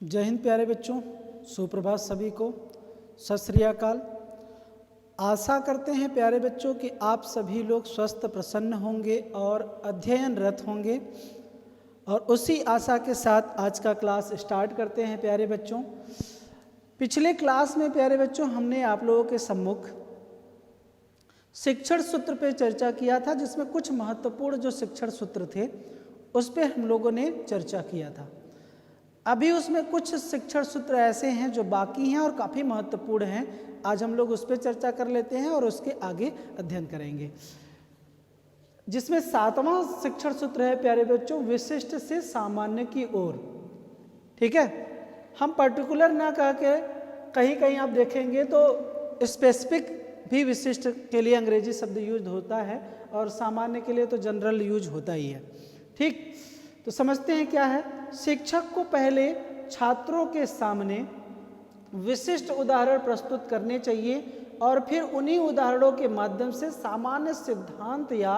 जय हिंद प्यारे बच्चों, सुप्रभात सभी को, सत श्री अकाल। आशा करते हैं प्यारे बच्चों कि आप सभी लोग स्वस्थ प्रसन्न होंगे और अध्ययनरत होंगे। और उसी आशा के साथ आज का क्लास स्टार्ट करते हैं प्यारे बच्चों। पिछले क्लास में प्यारे बच्चों हमने आप लोगों के सम्मुख शिक्षण सूत्र पे चर्चा किया था, जिसमें कुछ महत्वपूर्ण जो शिक्षण सूत्र थे उस पे हम लोगों ने चर्चा किया था। अभी उसमें कुछ शिक्षण सूत्र ऐसे हैं जो बाकी हैं और काफ़ी महत्वपूर्ण हैं। आज हम लोग उस पर चर्चा कर लेते हैं और उसके आगे अध्ययन करेंगे, जिसमें 7वां शिक्षण सूत्र है प्यारे बच्चों, विशिष्ट से सामान्य की ओर। ठीक है, हम पर्टिकुलर ना कह के कहीं कहीं आप देखेंगे तो स्पेसिफिक भी विशिष्ट के लिए अंग्रेजी शब्द यूज होता है और सामान्य के लिए तो जनरल यूज होता ही है। ठीक, तो समझते हैं क्या है। शिक्षक को पहले छात्रों के सामने विशिष्ट उदाहरण प्रस्तुत करने चाहिए और फिर उन्हीं उदाहरणों के माध्यम से सामान्य सिद्धांत या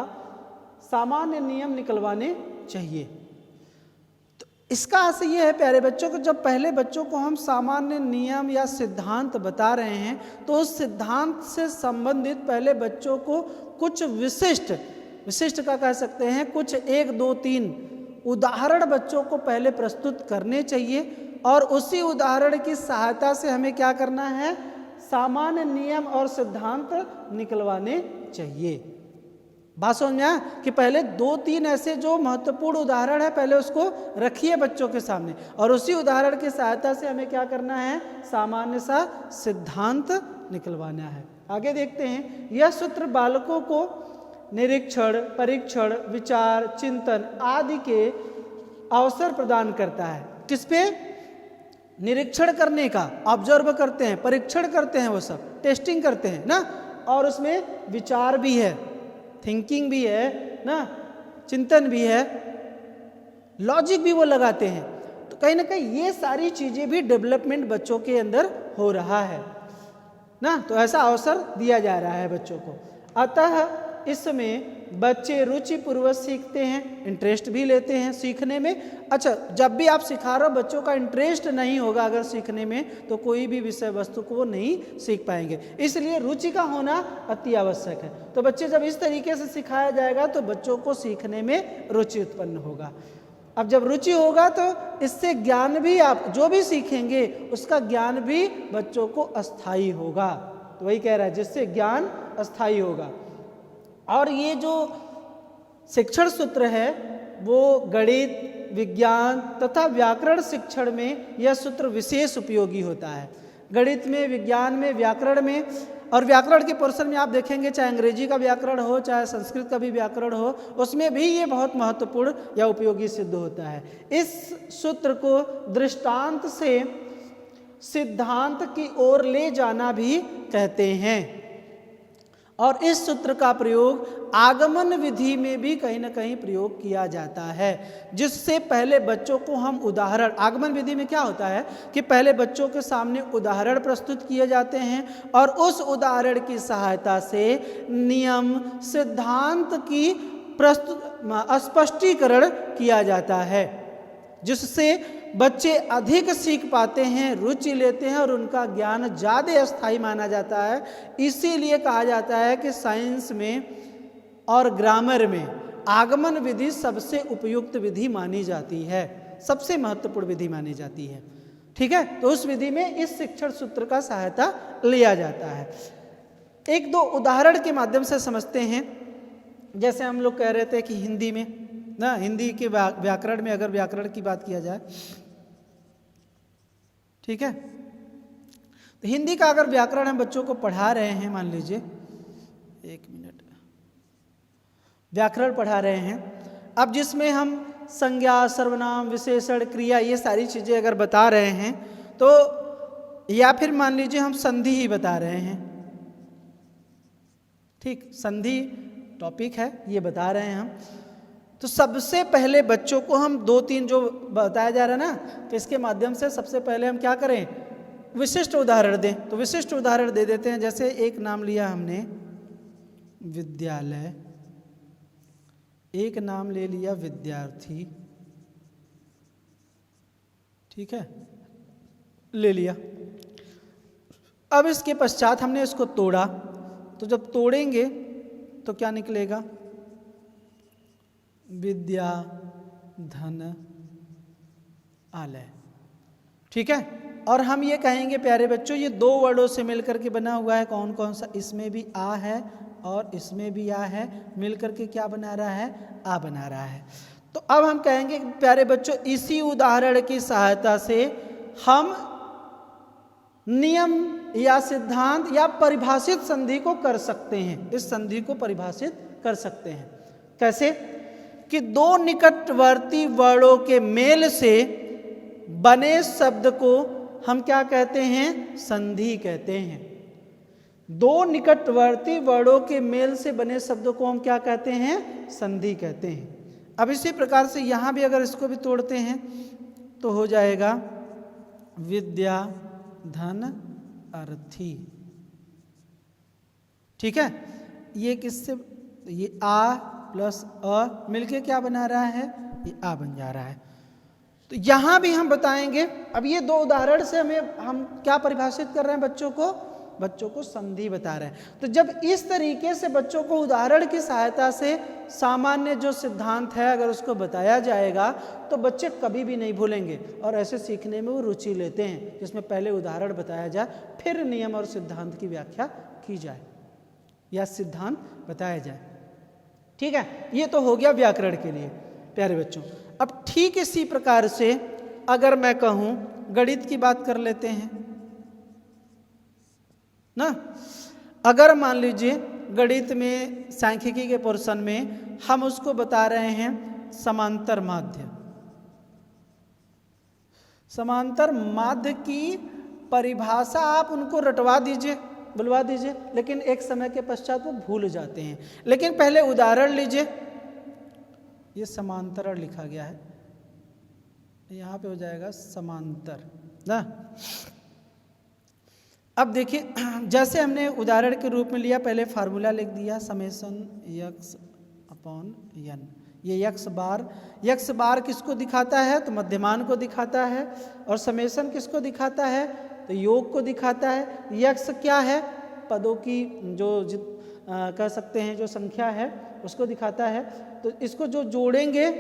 सामान्य नियम निकलवाने चाहिए। तो इसका अर्थ ये है प्यारे बच्चों को, जब पहले बच्चों को हम सामान्य नियम या सिद्धांत बता रहे हैं तो उस सिद्धांत से संबंधित पहले बच्चों को कुछ विशिष्ट का कह सकते हैं, कुछ 1, 2, 3 उदाहरण बच्चों को पहले प्रस्तुत करने चाहिए और उसी उदाहरण की सहायता से हमें क्या करना है, सामान्य नियम और सिद्धांत निकलवाने चाहिए। बात समझ में आया कि पहले 2-3 ऐसे जो महत्वपूर्ण उदाहरण है पहले उसको रखिए बच्चों के सामने और उसी उदाहरण की सहायता से हमें क्या करना है, सामान्य सा सिद्धांत निकलवाना है। आगे देखते हैं। यह सूत्र बालकों को निरीक्षण, परीक्षण, विचार, चिंतन आदि के अवसर प्रदान करता है। किस पे? निरीक्षण करने का, ऑब्जर्व करते हैं, परीक्षण करते हैं, वो सब टेस्टिंग करते हैं ना, और उसमें विचार भी है, थिंकिंग भी है ना, चिंतन भी है, लॉजिक भी वो लगाते हैं। तो कहीं ना कहीं ये सारी चीजें भी डेवलपमेंट बच्चों के अंदर हो रहा है ना, तो ऐसा अवसर दिया जा रहा है बच्चों को। अतः इसमें बच्चे रुचिपूर्वक सीखते हैं, इंटरेस्ट भी लेते हैं सीखने में। अच्छा, जब भी आप सिखा रहे हो बच्चों का इंटरेस्ट नहीं होगा अगर सीखने में, तो कोई भी विषय वस्तु को वो नहीं सीख पाएंगे। इसलिए रुचि का होना अति आवश्यक है। तो बच्चे जब इस तरीके से सिखाया जाएगा तो बच्चों को सीखने में रुचि उत्पन्न होगा। अब जब रुचि होगा तो इससे ज्ञान भी, आप जो भी सीखेंगे उसका ज्ञान भी बच्चों को अस्थायी होगा। तो वही कह रहा है, जिससे ज्ञान अस्थायी होगा। और ये जो शिक्षण सूत्र है वो गणित, विज्ञान तथा व्याकरण शिक्षण में यह सूत्र विशेष उपयोगी होता है। गणित में, विज्ञान में, व्याकरण में, और व्याकरण के पोर्शन में आप देखेंगे चाहे अंग्रेजी का व्याकरण हो चाहे संस्कृत का भी व्याकरण हो, उसमें भी ये बहुत महत्वपूर्ण या उपयोगी सिद्ध होता है। इस सूत्र को दृष्टांत से सिद्धांत की ओर ले जाना भी कहते हैं। और इस सूत्र का प्रयोग आगमन विधि में भी कहीं ना कहीं प्रयोग किया जाता है, जिससे पहले बच्चों को हम उदाहरण, आगमन विधि में क्या होता है कि पहले बच्चों के सामने उदाहरण प्रस्तुत किए जाते हैं और उस उदाहरण की सहायता से नियम, सिद्धांत की स्पष्टीकरण किया जाता है, जिससे बच्चे अधिक सीख पाते हैं, रुचि लेते हैं और उनका ज्ञान ज़्यादा स्थायी माना जाता है। इसीलिए कहा जाता है कि साइंस में और ग्रामर में आगमन विधि सबसे उपयुक्त विधि मानी जाती है, सबसे महत्वपूर्ण विधि मानी जाती है। ठीक है, तो उस विधि में इस शिक्षण सूत्र का सहायता लिया जाता है। 1-2 उदाहरण के माध्यम से समझते हैं। जैसे हम लोग कह रहे थे कि हिंदी में ना, हिंदी के व्याकरण में अगर व्याकरण की बात किया जाए, ठीक है, तो हिंदी का अगर व्याकरण हम बच्चों को पढ़ा रहे हैं, मान लीजिए 1 मिनट, व्याकरण पढ़ा रहे हैं, अब जिसमें हम संज्ञा, सर्वनाम, विशेषण, क्रिया, ये सारी चीजें अगर बता रहे हैं तो, या फिर मान लीजिए हम संधि ही बता रहे हैं, ठीक, संधि टॉपिक है ये बता रहे हैं हम, तो सबसे पहले बच्चों को हम 2-3 जो बताया जा रहा है ना, तो इसके माध्यम से सबसे पहले हम क्या करें, विशिष्ट उदाहरण दें। तो विशिष्ट उदाहरण दे देते हैं। जैसे एक नाम लिया हमने विद्यालय, एक नाम ले लिया विद्यार्थी, ठीक है, ले लिया। अब इसके पश्चात हमने इसको तोड़ा, तो जब तोड़ेंगे तो क्या निकलेगा? विद्या धन आलय। ठीक है, और हम ये कहेंगे प्यारे बच्चों, ये दो वर्डों से मिलकर के बना हुआ है। कौन कौन सा? इसमें भी आ है और इसमें भी आ है, मिलकर के क्या बना रहा है? आ बना रहा है। तो अब हम कहेंगे प्यारे बच्चों, इसी उदाहरण की सहायता से हम नियम या सिद्धांत या परिभाषित संधि को कर सकते हैं। इस संधि को परिभाषित कर सकते हैं। कैसे? कि दो निकटवर्ती वर्णों के मेल से बने शब्द को हम क्या कहते हैं? संधि कहते हैं। दो निकटवर्ती वर्णों के मेल से बने शब्द को हम क्या कहते हैं? संधि कहते हैं। अब इसी प्रकार से यहां भी अगर इसको भी तोड़ते हैं तो हो जाएगा विद्या धन अर्थी। ठीक है, ये किससे? ये आ प्लस अ मिलके क्या बना रहा है? ये आ बन जा रहा है। तो यहां भी हम बताएंगे। अब ये दो उदाहरण से हम क्या परिभाषित कर रहे हैं? बच्चों को संधि बता रहे हैं। तो जब इस तरीके से बच्चों को उदाहरण की सहायता से सामान्य जो सिद्धांत है अगर उसको बताया जाएगा तो बच्चे कभी भी नहीं भूलेंगे और ऐसे सीखने में वो रुचि लेते हैं, जिसमें पहले उदाहरण बताया जाए, फिर नियम और सिद्धांत की व्याख्या की जाए या सिद्धांत बताया जाए। ठीक है, ये तो हो गया व्याकरण के लिए प्यारे बच्चों। अब ठीक इसी प्रकार से अगर मैं कहूं, गणित की बात कर लेते हैं ना। अगर मान लीजिए गणित में सांख्यिकी के पोर्शन में हम उसको बता रहे हैं समांतर माध्य। समांतर माध्य की परिभाषा आप उनको रटवा दीजिए, बुलवा दीजिए, लेकिन एक समय के पश्चात वो भूल जाते हैं। लेकिन पहले उदाहरण लीजिए। ये समांतर लिखा गया है, यहां पे हो जाएगा समांतर ना। अब देखिए, जैसे हमने उदाहरण के रूप में लिया, पहले फार्मूला लिख दिया समेशन यक्स अपॉन यन। ये यक्स बार किसको दिखाता है? तो मध्यमान को दिखाता है। और समेशन किसको दिखाता है? तो योग को दिखाता है। यक्स क्या है? पदों की जो कह सकते हैं जो संख्या है उसको दिखाता है। तो इसको जो जोड़ेंगे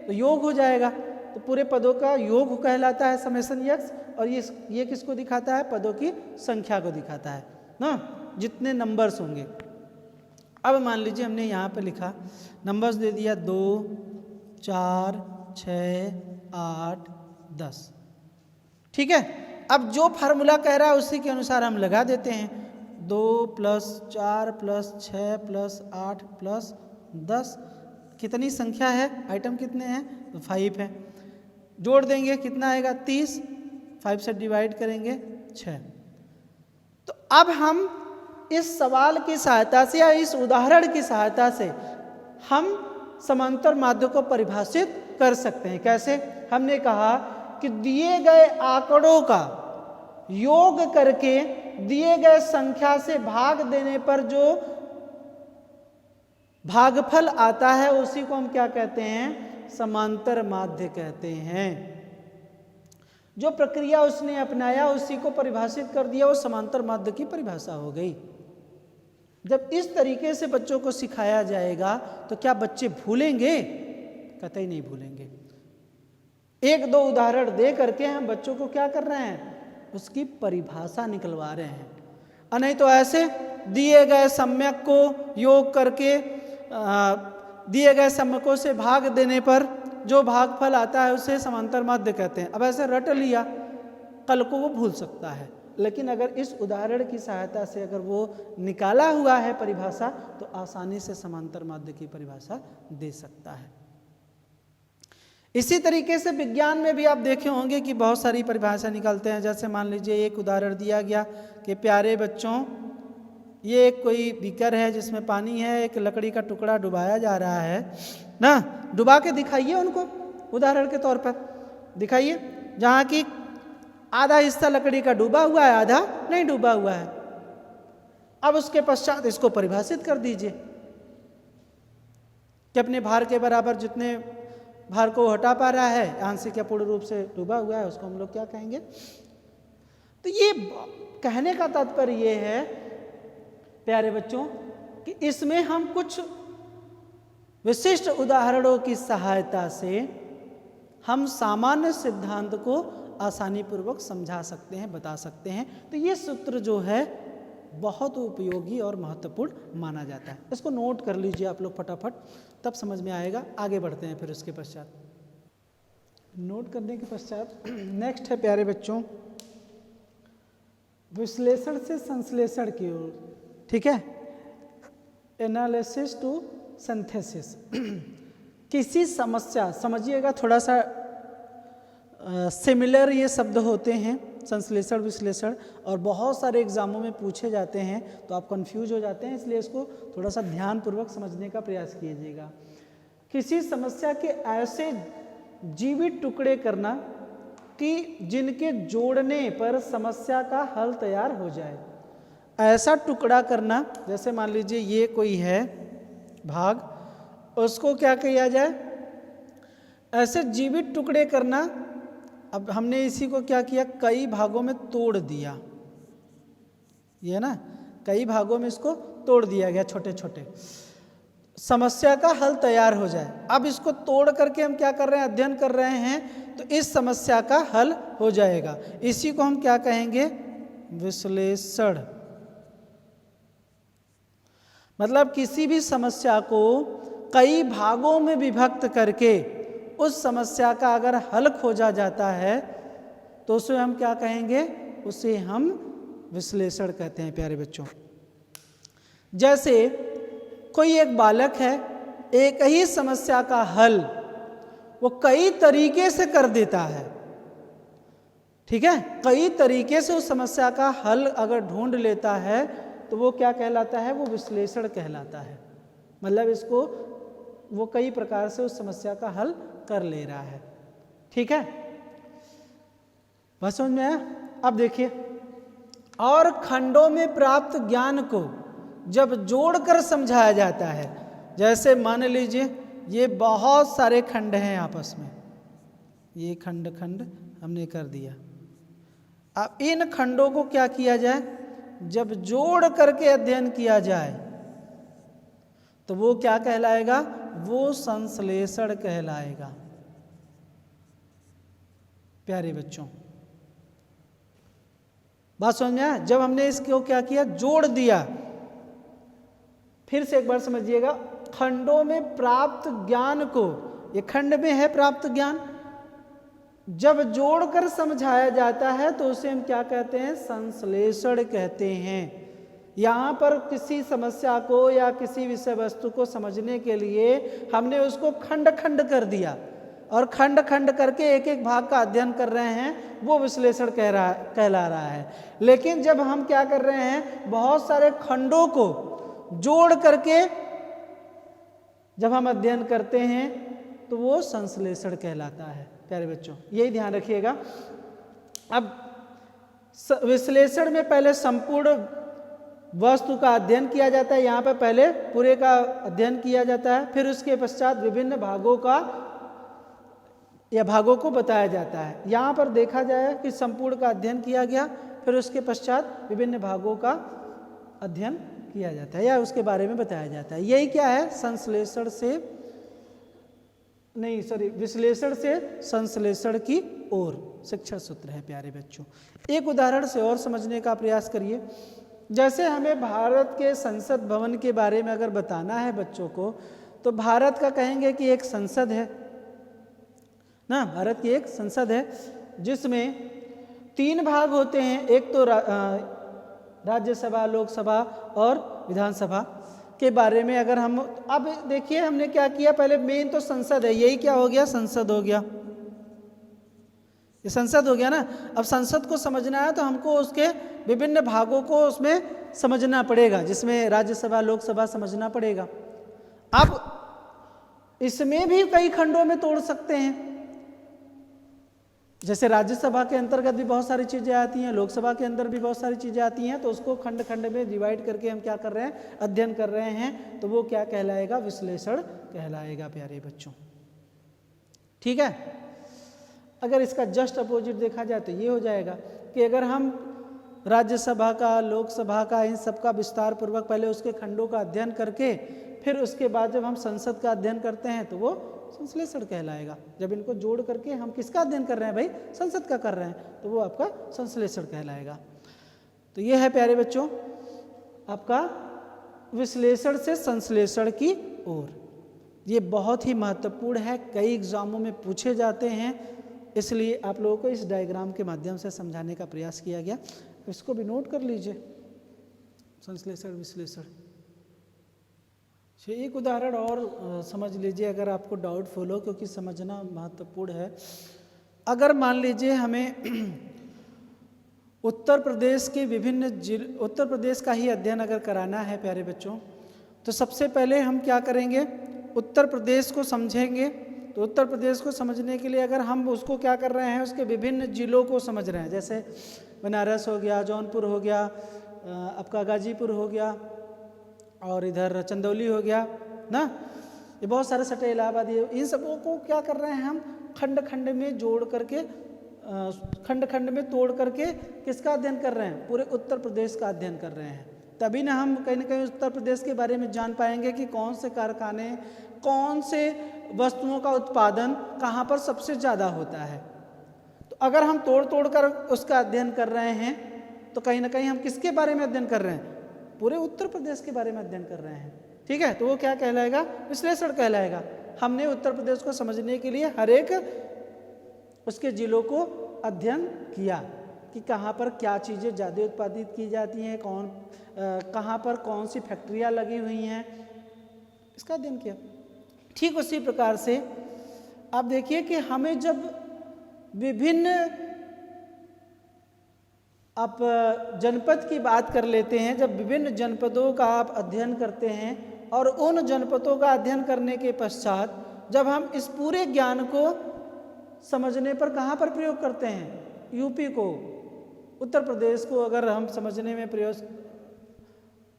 तो योग हो जाएगा, तो पूरे पदों का योग कहलाता है समेशन यक्स। और ये किसको दिखाता है? पदों की संख्या को दिखाता है ना, जितने नंबर्स होंगे। अब मान लीजिए हमने यहाँ पे लिखा, नंबर्स दे दिया 2 4 6 8 10। ठीक है, अब जो फार्मूला कह रहा है उसी के अनुसार हम लगा देते हैं। 2 + 4 + 6 + 8 + 10 कितनी संख्या है? आइटम कितने हैं? तो 5 है। जोड़ देंगे कितना आएगा? 30। 5 से डिवाइड करेंगे 6। तो अब हम इस सवाल की सहायता से या इस उदाहरण की सहायता से हम समांतर माध्य को परिभाषित कर सकते हैं। कैसे? हमने कहा कि दिए गए आंकड़ों का योग करके दिए गए संख्या से भाग देने पर जो भागफल आता है उसी को हम क्या कहते हैं? समांतर माध्य कहते हैं। जो प्रक्रिया उसने अपनाया उसी को परिभाषित कर दिया, वो समांतर माध्य की परिभाषा हो गई। जब इस तरीके से बच्चों को सिखाया जाएगा तो क्या बच्चे भूलेंगे? कतई नहीं भूलेंगे। एक दो उदाहरण दे करके हम बच्चों को क्या कर रहे हैं? उसकी परिभाषा निकलवा रहे हैं। और नहीं तो ऐसे दिए गए सम्यक को योग करके दिए गए सम्यकों से भाग देने पर जो भागफल आता है उसे समांतर माध्य कहते हैं। अब ऐसे रट लिया, कल को वो भूल सकता है। लेकिन अगर इस उदाहरण की सहायता से अगर वो निकाला हुआ है परिभाषा तो आसानी से समांतर माध्य की परिभाषा दे सकता है। इसी तरीके से विज्ञान में भी आप देखे होंगे कि बहुत सारी परिभाषा निकालते हैं। जैसे मान लीजिए एक उदाहरण दिया गया कि प्यारे बच्चों, ये एक कोई बीकर है जिसमें पानी है, एक लकड़ी का टुकड़ा डुबाया जा रहा है ना। डुबा के दिखाइए उनको, उदाहरण के तौर पर दिखाइए, जहाँ की आधा हिस्सा लकड़ी का डूबा हुआ है, आधा नहीं डूबा हुआ है। अब उसके पश्चात इसको परिभाषित कर दीजिए कि अपने भार के बराबर जितने भार को हटा पा रहा है, आंशिक या पूर्ण रूप से डूबा हुआ है, उसको हम लोग क्या कहेंगे? तो ये कहने का तात्पर्य ये है प्यारे बच्चों कि इसमें हम कुछ विशिष्ट उदाहरणों की सहायता से हम सामान्य सिद्धांत को आसानी पूर्वक समझा सकते हैं, बता सकते हैं। तो ये सूत्र जो है बहुत उपयोगी और महत्वपूर्ण माना जाता है। इसको नोट कर लीजिए आप लोग फटाफट, तब समझ में आएगा। आगे बढ़ते हैं फिर उसके पश्चात। नोट करने के पश्चात नेक्स्ट है प्यारे बच्चों विश्लेषण से संश्लेषण की ओर। ठीक है, एनालिसिस टू सिंथेसिस। किसी समस्या, समझिएगा थोड़ा सा सिमिलर ये शब्द होते हैं, संश्लेषण विश्लेषण, और बहुत सारे एग्जामों में पूछे जाते हैं तो आप कंफ्यूज हो जाते हैं, इसलिए इसको थोड़ा सा ध्यानपूर्वक समझने का प्रयास कीजिएगा। किसी समस्या के ऐसे जीवित टुकड़े करना कि जिनके जोड़ने पर समस्या का हल तैयार हो जाए। ऐसा टुकड़ा करना, जैसे मान लीजिए ये कोई है भाग, उसको क्या किया जाए, ऐसे जीवित टुकड़े करना। अब हमने इसी को क्या किया, कई भागों में तोड़ दिया, ये ना, कई भागों में इसको तोड़ दिया गया छोटे छोटे, समस्या का हल तैयार हो जाए। अब इसको तोड़ करके हम क्या कर रहे हैं, अध्ययन कर रहे हैं, तो इस समस्या का हल हो जाएगा। इसी को हम क्या कहेंगे, विश्लेषण। मतलब किसी भी समस्या को कई भागों में विभक्त करके उस समस्या का अगर हल खोजा जाता है तो उसे हम क्या कहेंगे, उसे हम विश्लेषण कहते हैं प्यारे बच्चों। जैसे कोई एक बालक है, एक ही समस्या का हल वो कई तरीके से कर देता है। ठीक है, कई तरीके से उस समस्या का हल अगर ढूंढ लेता है तो वो क्या कहलाता है, वो विश्लेषण कहलाता है। मतलब इसको वो कई प्रकार से उस समस्या का हल कर ले रहा है। ठीक है, बस समझ में आया। अब देखिए, और खंडों में प्राप्त ज्ञान को जब जोड़कर समझाया जाता है, जैसे मान लीजिए ये बहुत सारे खंड हैं आपस में, ये खंड खंड हमने कर दिया। अब इन खंडों को क्या किया जाए, जब जोड़ करके अध्ययन किया जाए तो वो क्या कहलाएगा, वो संश्लेषण कहलाएगा प्यारे बच्चों। बात समझ में आया। जब हमने इसको क्या किया, जोड़ दिया। फिर से एक बार समझिएगा, खंडों में प्राप्त ज्ञान को, ये खंड में है प्राप्त ज्ञान, जब जोड़कर समझाया जाता है तो उसे हम क्या कहते हैं, संश्लेषण कहते हैं। यहाँ पर किसी समस्या को या किसी विषय वस्तु को समझने के लिए हमने उसको खंड खंड कर दिया और खंड खंड करके एक एक भाग का अध्ययन कर रहे हैं, वो विश्लेषण कहला रहा है। लेकिन जब हम क्या कर रहे हैं, बहुत सारे खंडों को जोड़ करके जब हम अध्ययन करते हैं तो वो संश्लेषण कहलाता है प्यारे बच्चों, यही ध्यान रखिएगा। अब विश्लेषण में पहले संपूर्ण वस्तु का अध्ययन किया जाता है, यहाँ पर पहले पूरे का अध्ययन किया जाता है, फिर उसके पश्चात विभिन्न भागों का या भागों को बताया जाता है। यहाँ पर देखा जाए कि संपूर्ण का अध्ययन किया गया, फिर उसके पश्चात विभिन्न भागों का अध्ययन किया जाता है या उसके बारे में बताया जाता है। यही क्या है, संश्लेषण से नहीं सॉरी विश्लेषण से संश्लेषण की ओर शिक्षण सूत्र है प्यारे बच्चों। एक उदाहरण से और समझने का प्रयास करिए। जैसे हमें भारत के संसद भवन के बारे में अगर बताना है बच्चों को, तो भारत का कहेंगे कि एक संसद है ना, भारत की एक संसद है जिसमें 3 भाग होते हैं, एक तो राज्यसभा, लोकसभा और विधानसभा के बारे में अगर हम, अब देखिए हमने क्या किया, पहले मेन तो संसद है, यही क्या हो गया, संसद हो गया, ये संसद हो गया ना। अब संसद को समझना है तो हमको उसके विभिन्न भागों को उसमें समझना पड़ेगा, जिसमें राज्यसभा, लोकसभा समझना पड़ेगा। अब इसमें भी कई खंडों में तोड़ सकते हैं, जैसे राज्यसभा के अंतर्गत भी बहुत सारी चीज़ें आती हैं, लोकसभा के अंदर भी बहुत सारी चीज़ें आती हैं, तो उसको खंड खंड में डिवाइड करके हम क्या कर रहे हैं, अध्ययन कर रहे हैं, तो वो क्या कहलाएगा, विश्लेषण कहलाएगा प्यारे बच्चों। ठीक है। अगर इसका जस्ट अपोजिट देखा जाए तो ये हो जाएगा कि अगर हम राज्यसभा का, लोकसभा का, इन सब का विस्तार पूर्वक पहले उसके खंडों का अध्ययन करके फिर उसके बाद जब हम संसद का अध्ययन करते हैं तो वो संश्लेषण कहलाएगा। जब इनको जोड़ करके हम किसका अध्ययन कर रहे हैं भाई, संसद का कर रहे हैं, तो वो आपका संश्लेषण कहलाएगा। तो ये है प्यारे बच्चों आपका विश्लेषण से संश्लेषण की ओर। ये बहुत ही महत्वपूर्ण है, कई एग्जामों में पूछे जाते हैं, इसलिए आप लोगों को इस डायग्राम के माध्यम से समझाने का प्रयास किया गया। इसको भी नोट कर लीजिए, संश्लेषण विश्लेषण। एक उदाहरण और समझ लीजिए अगर आपको डाउटफुल हो, क्योंकि समझना महत्वपूर्ण है। अगर मान लीजिए हमें उत्तर प्रदेश के विभिन्न उत्तर प्रदेश का ही अध्ययन अगर कराना है प्यारे बच्चों, तो सबसे पहले हम क्या करेंगे, उत्तर प्रदेश को समझेंगे। तो उत्तर प्रदेश को समझने के लिए अगर हम उसको क्या कर रहे हैं, उसके विभिन्न जिलों को समझ रहे हैं, जैसे बनारस हो गया, जौनपुर हो गया, आपका गाजीपुर हो गया, और इधर चंदौली हो गया ना, ये बहुत सारे सटे, इलाहाबाद, ये इन सबों को क्या कर रहे हैं हम खंड खंड में जोड़ करके, खंड खंड में तोड़ करके किसका अध्ययन कर रहे हैं, पूरे उत्तर प्रदेश का अध्ययन कर रहे हैं। तभी ना हम कहीं ना कहीं उत्तर प्रदेश के बारे में जान पाएंगे कि कौन से कारखाने, कौन से वस्तुओं का उत्पादन कहाँ पर सबसे ज़्यादा होता है। तो अगर हम तोड़ तोड़ कर उसका अध्ययन कर रहे हैं तो कहीं ना कहीं हम किसके बारे में अध्ययन कर रहे हैं, पूरे उत्तर प्रदेश के बारे में अध्ययन कर रहे हैं। ठीक है, तो वो क्या कहलाएगा, विश्लेषण कहलाएगा। हमने उत्तर प्रदेश को समझने के लिए हर एक उसके जिलों को अध्ययन किया कि कहाँ पर क्या चीज़ें ज़्यादा उत्पादित की जाती हैं, कहाँ पर कौन सी फैक्ट्रियाँ लगी हुई हैं, इसका अध्ययन किया। ठीक उसी प्रकार से आप देखिए कि हमें जब विभिन्न आप जनपद की बात कर लेते हैं, जब विभिन्न जनपदों का आप अध्ययन करते हैं और उन जनपदों का अध्ययन करने के पश्चात जब हम इस पूरे ज्ञान को समझने पर कहाँ पर प्रयोग करते हैं, यूपी को, उत्तर प्रदेश को अगर हम समझने में प्रयोग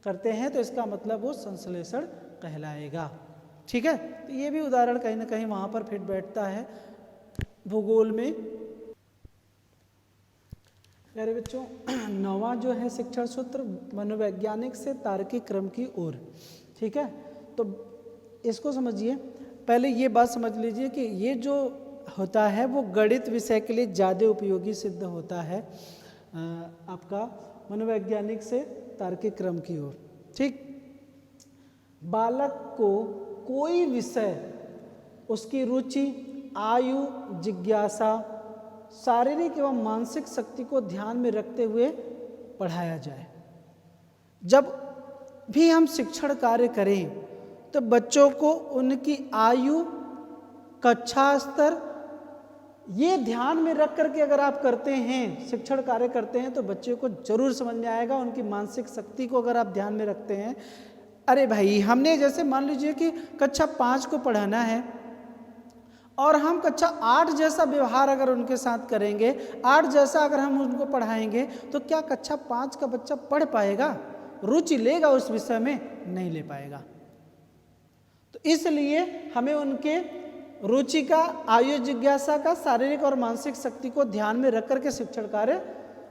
करते हैं तो इसका मतलब वो संश्लेषण कहलाएगा। ठीक है, तो ये भी उदाहरण कहीं ना कहीं वहाँ पर फिट बैठता है भूगोल में। प्यारे बच्चों, नौवां जो है शिक्षण सूत्र मनोवैज्ञानिक से तार्किक क्रम की ओर। ठीक है, तो इसको समझिए। पहले ये बात समझ लीजिए कि ये जो होता है वो गणित विषय के लिए ज़्यादा उपयोगी सिद्ध होता है, आपका मनोवैज्ञानिक से तार्किक क्रम की ओर। ठीक, बालक को कोई विषय उसकी रुचि, आयु, जिज्ञासा, शारीरिक एवं मानसिक शक्ति को ध्यान में रखते हुए पढ़ाया जाए। जब भी हम शिक्षण कार्य करें तो बच्चों को उनकी आयु, कक्षा स्तर, ये ध्यान में रख करके अगर आप करते हैं, शिक्षण कार्य करते हैं, तो बच्चे को जरूर समझ में आएगा। उनकी मानसिक शक्ति को अगर आप ध्यान में रखते हैं, अरे भाई हमने जैसे मान लीजिए कि कक्षा 5 को पढ़ाना है और हम कक्षा 8 जैसा व्यवहार अगर उनके साथ करेंगे, 8 जैसा अगर हम उनको पढ़ाएंगे, तो क्या कक्षा 5 का बच्चा पढ़ पाएगा, रुचि लेगा उस विषय में? नहीं ले पाएगा। तो इसलिए हमें उनके रुचि का, आयु, जिज्ञासा का, शारीरिक और मानसिक शक्ति को ध्यान में रख करके शिक्षण कार्य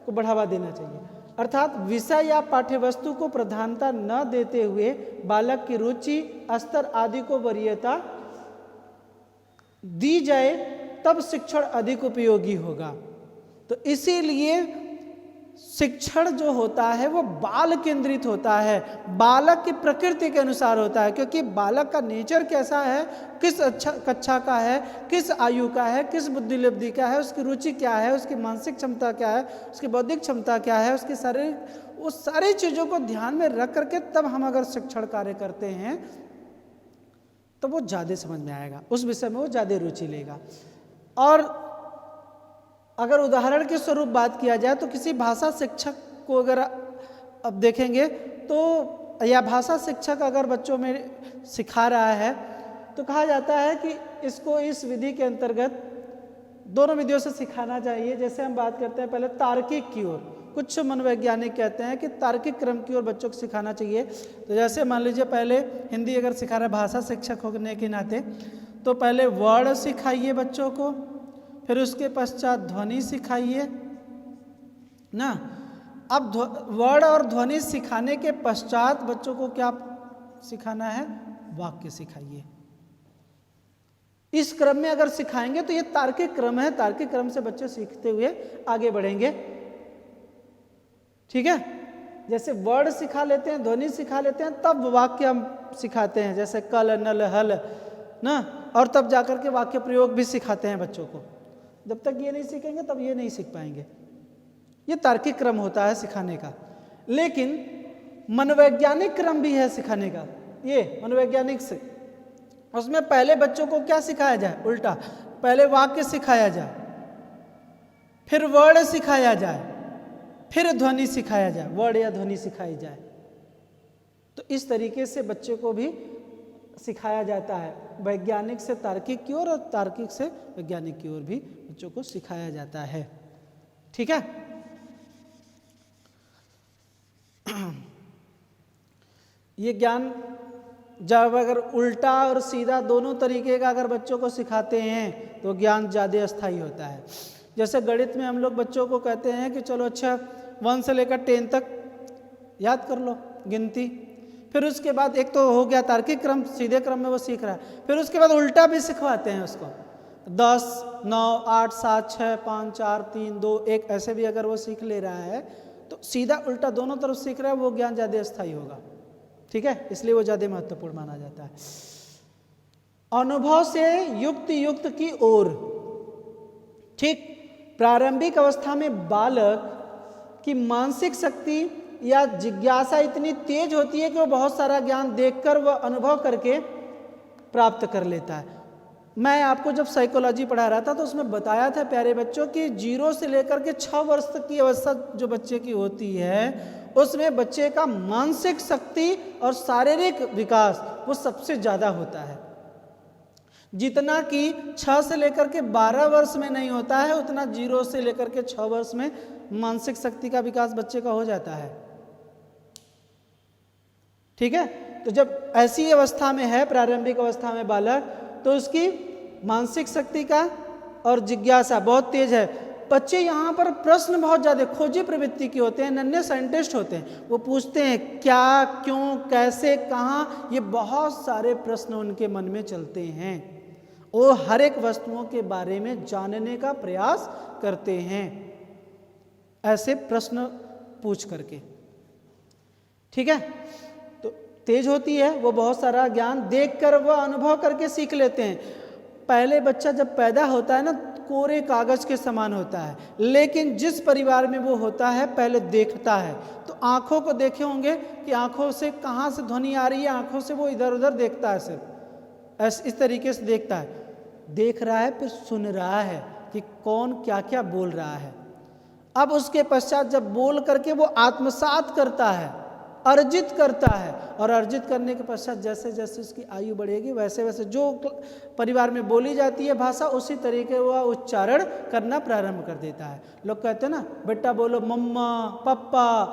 को बढ़ावा देना चाहिए। अर्थात विषय या पाठ्यवस्तु को प्रधानता न देते हुए बालक की रुचि, स्तर आदि को वरीयता दी जाए, तब शिक्षण अधिक उपयोगी होगा। तो इसीलिए शिक्षण जो होता है वो बाल केंद्रित होता है, बालक की प्रकृति के अनुसार होता है, क्योंकि बालक का नेचर कैसा है, किस कक्षा का है, किस आयु का है, किस बुद्धिलब्धि का है, उसकी रुचि क्या है, उसकी मानसिक क्षमता क्या है, उसकी बौद्धिक क्षमता क्या है, उसकी शारीरिक, उस सारी चीज़ों को ध्यान में रख करके तब हम अगर शिक्षण कार्य करते हैं तो वो ज़्यादा समझ में आएगा, उस विषय में वो ज़्यादा रुचि लेगा। और अगर उदाहरण के स्वरूप बात किया जाए तो किसी भाषा शिक्षक को अगर अब देखेंगे तो, या भाषा शिक्षक अगर बच्चों में सिखा रहा है तो कहा जाता है कि इसको इस विधि के अंतर्गत दोनों विधियों से सिखाना चाहिए। जैसे हम बात करते हैं पहले तार्किक की ओर, कुछ मनोवैज्ञानिक कहते हैं कि तार्किक क्रम की ओर बच्चों को सिखाना चाहिए। तो जैसे मान लीजिए पहले हिंदी अगर सिखा रहा है भाषा शिक्षक होने के नाते, तो पहले वर्ड सिखाइए बच्चों को, फिर उसके पश्चात ध्वनि सिखाइए ना, अब वर्ण और ध्वनि सिखाने के पश्चात बच्चों को क्या सिखाना है? वाक्य सिखाइए। इस क्रम में अगर सिखाएंगे तो ये तार्किक क्रम है, तार्किक क्रम से बच्चे सीखते हुए आगे बढ़ेंगे। ठीक है, जैसे वर्ड सिखा लेते हैं, ध्वनि सिखा लेते हैं, तब वाक्य हम सिखाते हैं, जैसे कल, नल, हल ना, और तब जाकर के वाक्य प्रयोग भी सिखाते हैं बच्चों को। जब तक ये नहीं सीखेंगे तब ये नहीं सीख पाएंगे। ये तार्किक क्रम होता है सिखाने का। लेकिन मनोवैज्ञानिक क्रम भी है सिखाने का। ये मनोवैज्ञानिक से उसमें पहले बच्चों को क्या सिखाया जाए? उल्टा, पहले वाक्य सिखाया जाए, फिर वर्ड सिखाया जाए, फिर ध्वनि सिखाया जाए, वर्ड या ध्वनि सिखाई जाए। तो इस तरीके से बच्चे को भी सिखाया जाता है, वैज्ञानिक से तार्किक की ओर और तार्किक से वैज्ञानिक की ओर भी बच्चों को सिखाया जाता है। ठीक है, ये ज्ञान जब अगर उल्टा और सीधा दोनों तरीके का अगर बच्चों को सिखाते हैं तो ज्ञान ज़्यादा अस्थायी होता है। जैसे गणित में हम लोग बच्चों को कहते हैं कि चलो अच्छा 1 से लेकर 10 तक याद कर लो गिनती, फिर उसके बाद एक तो हो गया तार्किक क्रम, सीधे क्रम में वो सीख रहा है, फिर उसके बाद उल्टा भी सिखवाते हैं उसको, 10, 9, 8, 7, 6, 5, 4, 3, 2, 1 ऐसे भी अगर वो सीख ले रहा है तो सीधा उल्टा दोनों तरफ सीख रहा है, वो ज्ञान ज़्यादा अस्थायी होगा। ठीक है, इसलिए वो ज़्यादा महत्वपूर्ण माना जाता है। अनुभव से युक्त की ओर। ठीक, प्रारंभिक अवस्था में बालक की मानसिक शक्ति या जिज्ञासा इतनी तेज होती है कि वो बहुत सारा ज्ञान देखकर वह अनुभव करके प्राप्त कर लेता है। मैं आपको जब साइकोलॉजी पढ़ा रहा था तो उसमें बताया था प्यारे बच्चों की 0 से लेकर के 6 वर्ष तक की अवस्था जो बच्चे की होती है उसमें बच्चे का मानसिक शक्ति और शारीरिक विकास वो सबसे ज़्यादा होता है। जितना कि 6 से लेकर के 12 वर्ष में नहीं होता है, उतना 0 से लेकर के 6 वर्ष में मानसिक शक्ति का विकास बच्चे का हो जाता है। ठीक है, तो जब ऐसी अवस्था में है, प्रारंभिक अवस्था में बालक, तो उसकी मानसिक शक्ति का और जिज्ञासा बहुत तेज है। बच्चे यहाँ पर प्रश्न बहुत ज़्यादा खोजी प्रवृत्ति के होते हैं, नन्हे साइंटिस्ट होते हैं, वो पूछते हैं क्या, क्यों, कैसे, कहाँ, ये बहुत सारे प्रश्न उनके मन में चलते हैं। वो हर एक वस्तुओं के बारे में जानने का प्रयास करते हैं ऐसे प्रश्न पूछ करके। ठीक है, तो तेज होती है, वो बहुत सारा ज्ञान देखकर वह अनुभव करके सीख लेते हैं। पहले बच्चा जब पैदा होता है ना, कोरे कागज के समान होता है, लेकिन जिस परिवार में वो होता है पहले देखता है, तो आंखों को देखे होंगे कि आंखों से कहाँ से ध्वनि आ रही है, आंखों से वो इधर उधर देखता है, सिर्फ इस तरीके से देखता है, देख रहा है, फिर सुन रहा है कि कौन क्या क्या बोल रहा है। अब उसके पश्चात जब बोल करके वो आत्मसात करता है, अर्जित करता है, और अर्जित करने के पश्चात जैसे जैसे उसकी आयु बढ़ेगी वैसे वैसे जो परिवार में बोली जाती है भाषा उसी तरीके वह उच्चारण करना प्रारंभ कर देता है। लोग कहते हैं ना बेटा बोलो मम्मा पापा,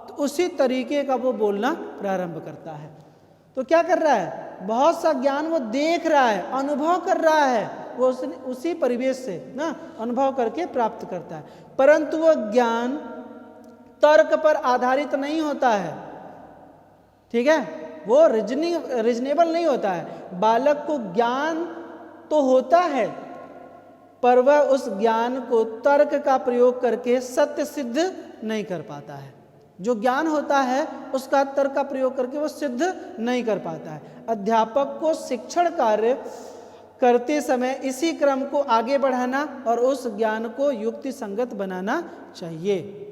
तो उसी तरीके का वो बोलना प्रारंभ करता है। तो क्या कर रहा है, बहुत सा ज्ञान वो देख रहा है, अनुभव कर रहा है, वो उसी परिवेश से ना अनुभव करके प्राप्त करता है। परंतु वह ज्ञान तर्क पर आधारित नहीं होता है। ठीक है, वो रीजनेबल नहीं होता है। बालक को ज्ञान तो होता है पर वह उस ज्ञान को तर्क का प्रयोग करके सत्य सिद्ध नहीं कर पाता है। जो ज्ञान होता है उसका तर्क का प्रयोग करके वो सिद्ध नहीं कर पाता है। अध्यापक को शिक्षण कार्य करते समय इसी क्रम को आगे बढ़ाना और उस ज्ञान को युक्ति संगत बनाना चाहिए,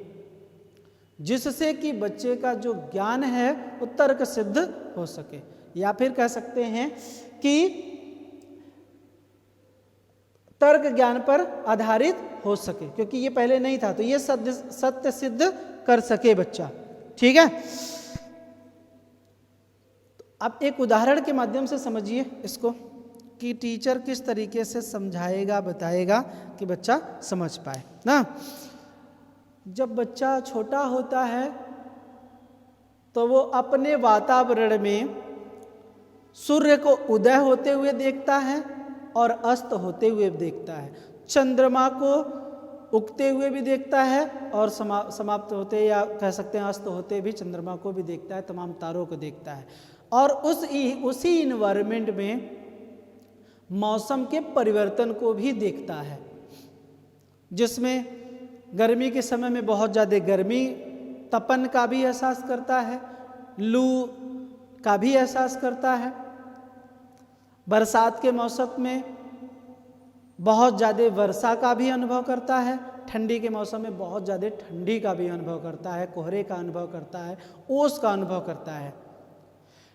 जिससे कि बच्चे का जो ज्ञान है वो तर्क सिद्ध हो सके, या फिर कह सकते हैं कि तर्क ज्ञान पर आधारित हो सके, क्योंकि ये पहले नहीं था, तो ये सत्य सिद्ध कर सके बच्चा। ठीक है, अब एक उदाहरण के माध्यम से समझिए इसको कि टीचर किस तरीके से समझाएगा, बताएगा कि बच्चा समझ पाए ना। जब बच्चा छोटा होता है तो वो अपने वातावरण में सूर्य को उदय होते हुए देखता है और अस्त होते हुए देखता है, चंद्रमा को उगते हुए भी देखता है और समाप्त होते या कह सकते हैं अस्त होते भी चंद्रमा को भी देखता है, तमाम तारों को देखता है। और उसी इन्वायरमेंट में मौसम के परिवर्तन को भी देखता है, जिसमें गर्मी के समय में बहुत ज़्यादा गर्मी तपन का भी एहसास करता है, लू का भी एहसास करता है। बरसात के मौसम में बहुत ज़्यादा वर्षा का भी अनुभव करता है, ठंडी के मौसम में बहुत ज़्यादा ठंडी का भी अनुभव करता है, कोहरे का अनुभव करता है, ओस का अनुभव करता है।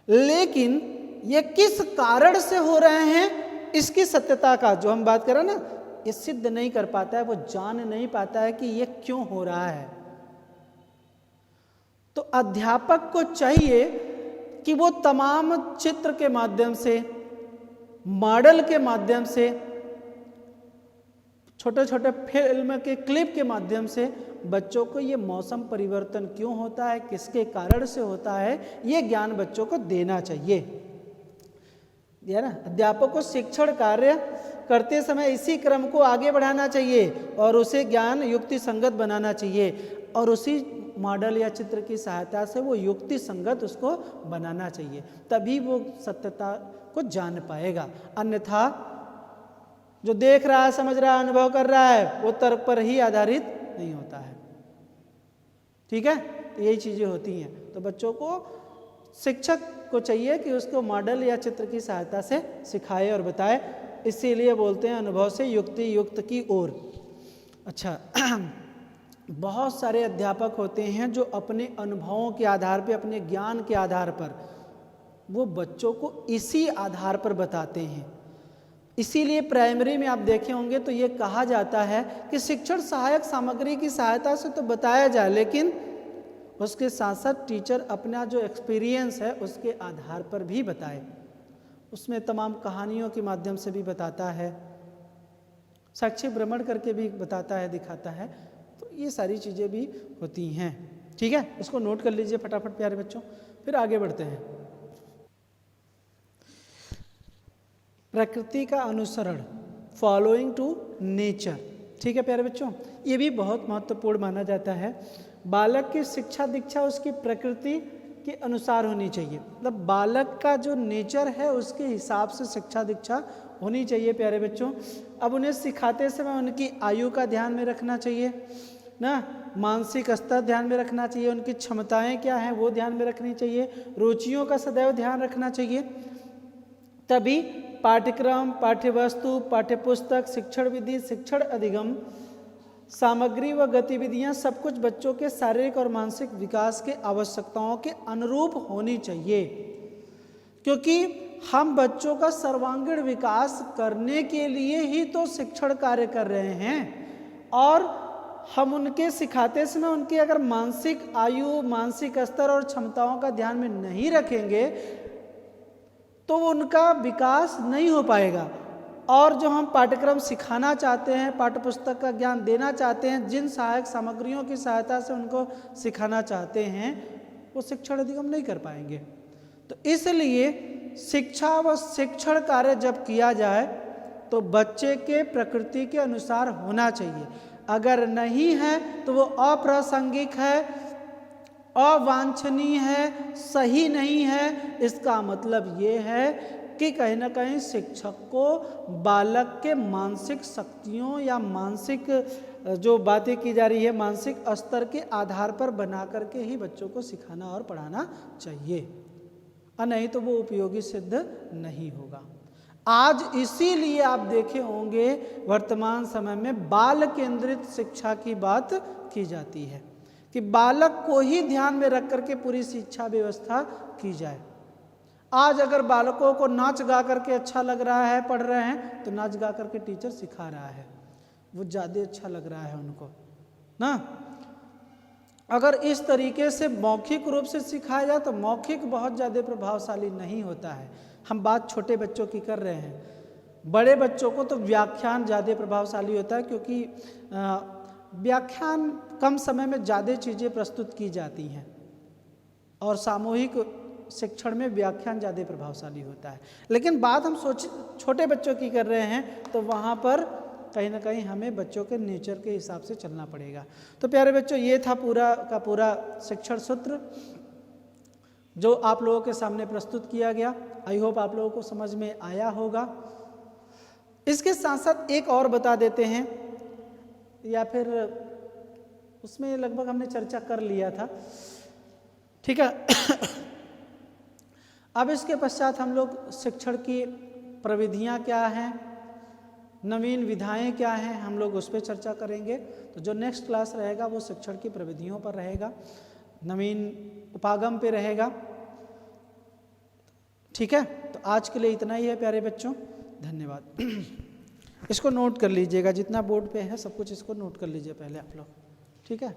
लेकिन ये किस कारण से हो रहे हैं, इसकी सत्यता का जो हम बात करें ना, ये सिद्ध नहीं कर पाता है, वो जान नहीं पाता है कि ये क्यों हो रहा है। तो अध्यापक को चाहिए कि वो तमाम चित्र के माध्यम से, मॉडल के माध्यम से, छोटे छोटे फिल्म के क्लिप के माध्यम से बच्चों को ये मौसम परिवर्तन क्यों होता है, किसके कारण से होता है, ये ज्ञान बच्चों को देना चाहिए। दिया ना। अध्यापक को शिक्षण कार्य करते समय इसी क्रम को आगे बढ़ाना चाहिए और उसे ज्ञान युक्ति संगत बनाना चाहिए, और उसी मॉडल या चित्र की सहायता से वो युक्ति संगत उसको बनाना चाहिए, तभी वो सत्यता को जान पाएगा। अन्यथा जो देख रहा है, समझ रहा है, अनुभव कर रहा है, वो तर्क पर ही आधारित नहीं होता है। ठीक है, तो यही चीज़ें होती हैं। तो बच्चों को शिक्षक को चाहिए कि उसको मॉडल या चित्र की सहायता से सिखाए और बताए, इसीलिए बोलते हैं अनुभव से युक्ति युक्त की ओर। अच्छा, बहुत सारे अध्यापक होते हैं जो अपने अनुभवों के आधार पर, अपने ज्ञान के आधार पर वो बच्चों को इसी आधार पर बताते हैं। इसीलिए प्राइमरी में आप देखे होंगे तो ये कहा जाता है कि शिक्षण सहायक सामग्री की सहायता से तो बताया जाए, लेकिन उसके साथ साथ टीचर अपना जो एक्सपीरियंस है उसके आधार पर भी बताए। उसमें तमाम कहानियों के माध्यम से भी बताता है, साक्षी भ्रमण करके भी बताता है, दिखाता है। तो ये सारी चीज़ें भी होती हैं। ठीक है, इसको नोट कर लीजिए फटाफट प्यारे बच्चों, फिर आगे बढ़ते हैं। प्रकृति का अनुसरण, फॉलोइंग टू नेचर। ठीक है प्यारे बच्चों, ये भी बहुत महत्वपूर्ण माना जाता है। बालक की शिक्षा दीक्षा उसकी प्रकृति के अनुसार होनी चाहिए, मतलब बालक का जो नेचर है उसके हिसाब से शिक्षा दीक्षा होनी चाहिए प्यारे बच्चों। अब उन्हें सिखाते समय उनकी आयु का ध्यान में रखना चाहिए ना, मानसिक स्तर ध्यान में रखना चाहिए, उनकी क्षमताएं क्या हैं वो ध्यान में रखनी चाहिए, रुचियों का सदैव ध्यान रखना चाहिए। तभी पाठ्यक्रम, पाठ्यवस्तु, पाठ्यपुस्तक, शिक्षण विधि, शिक्षण अधिगम सामग्री व गतिविधियां सब कुछ बच्चों के शारीरिक और मानसिक विकास के आवश्यकताओं के अनुरूप होनी चाहिए, क्योंकि हम बच्चों का सर्वांगीण विकास करने के लिए ही तो शिक्षण कार्य कर रहे हैं। और हम उनके सिखाते समय उनकी अगर मानसिक आयु, मानसिक स्तर और क्षमताओं का ध्यान में नहीं रखेंगे तो उनका विकास नहीं हो पाएगा। और जो हम पाठ्यक्रम सिखाना चाहते हैं, पाठ्यपुस्तक का ज्ञान देना चाहते हैं, जिन सहायक सामग्रियों की सहायता से उनको सिखाना चाहते हैं, वो शिक्षण अधिगम नहीं कर पाएंगे। तो इसलिए शिक्षा व शिक्षण कार्य जब किया जाए तो बच्चे के प्रकृति के अनुसार होना चाहिए। अगर नहीं है तो वो अप्रासंगिक है, अवांछनीय है, सही नहीं है। इसका मतलब ये है कि कहीं ना कहीं शिक्षक को बालक के मानसिक शक्तियों या मानसिक जो बातें की जा रही है मानसिक स्तर के आधार पर बना करके ही बच्चों को सिखाना और पढ़ाना चाहिए, और नहीं तो वो उपयोगी सिद्ध नहीं होगा। आज इसीलिए आप देखे होंगे वर्तमान समय में बाल केंद्रित शिक्षा की बात की जाती है कि बालक को ही ध्यान में रख करके पूरी शिक्षा व्यवस्था की जाए। आज अगर बालकों को नाच गा करके अच्छा लग रहा है, पढ़ रहे हैं, तो नाच गा करके टीचर सिखा रहा है, वो ज़्यादा अच्छा लग रहा है उनको ना। अगर इस तरीके से मौखिक रूप से सिखाया जाए तो मौखिक बहुत ज़्यादा प्रभावशाली नहीं होता है। हम बात छोटे बच्चों की कर रहे हैं, बड़े बच्चों को तो व्याख्यान ज़्यादा प्रभावशाली होता है, क्योंकि व्याख्यान कम समय में ज़्यादा चीज़ें प्रस्तुत की जाती हैं और सामूहिक शिक्षण में व्याख्यान ज़्यादा प्रभावशाली होता है। लेकिन बात हम छोटे बच्चों की कर रहे हैं तो वहाँ पर कहीं ना कहीं हमें बच्चों के नेचर के हिसाब से चलना पड़ेगा। तो प्यारे बच्चों, ये था पूरा का पूरा शिक्षण सूत्र जो आप लोगों के सामने प्रस्तुत किया गया। आई होप आप लोगों को समझ में आया होगा। इसके साथ साथ एक और बता देते हैं, या फिर उसमें लगभग हमने चर्चा कर लिया था, ठीक है। अब इसके पश्चात हम लोग शिक्षण की प्रविधियां क्या हैं, नवीन विधाएं क्या हैं, हम लोग उस पर चर्चा करेंगे। तो जो नेक्स्ट क्लास रहेगा वो शिक्षण की प्रविधियों पर रहेगा, नवीन उपागम पे रहेगा, ठीक है। तो आज के लिए इतना ही है प्यारे बच्चों, धन्यवाद। इसको नोट कर लीजिएगा, जितना बोर्ड पे है सब कुछ इसको नोट कर लीजिए पहले आप लोग, ठीक है।